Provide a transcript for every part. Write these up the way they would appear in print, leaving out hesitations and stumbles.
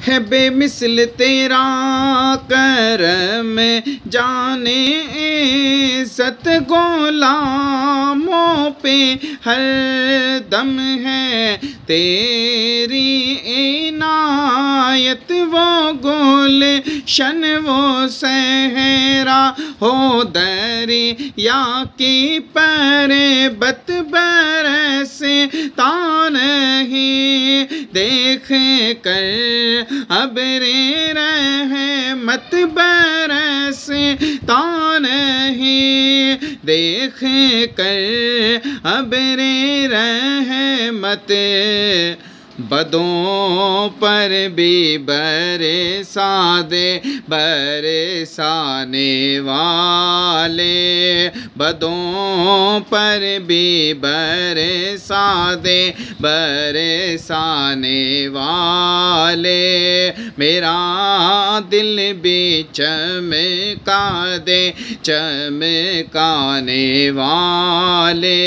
ہے بے مثل تیرا کرم جانے عزت غلاموں پہ ہر دم ہے تیری عنایت وہ گلشن وہ صحرا ہو دریا کی پربت برستا نہیں دیکھ کر ابر رحمت برستا نہیں دیکھ کر ابر رحمت بدوں پر بھی برسا دے برسانے والے بدوں پر بھی برسا دے برسانے والے میرا دل بھی چمکا دے چمکانے والے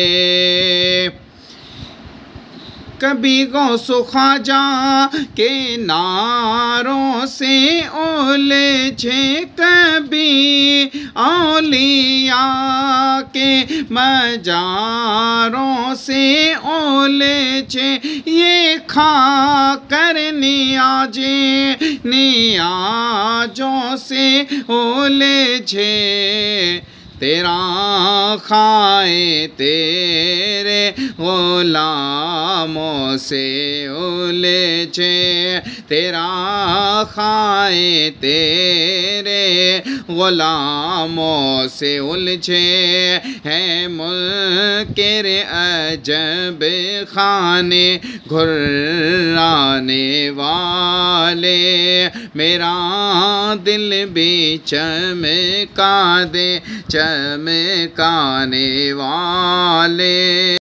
کبھی غوث و خواجہ کے نعروں سے الجھے کبھی اولیاء کے مجاروں سے الجھے یہ کھا کر نیازوں سے الجھے تیرا کھائے تیرے غلاموں سے الجھے تیرا کھائے تیرے غلاموں سے الجھے ہے منکر عجب خانے گھرانے والے میرا دل بھی چمکا دے چمکانے والے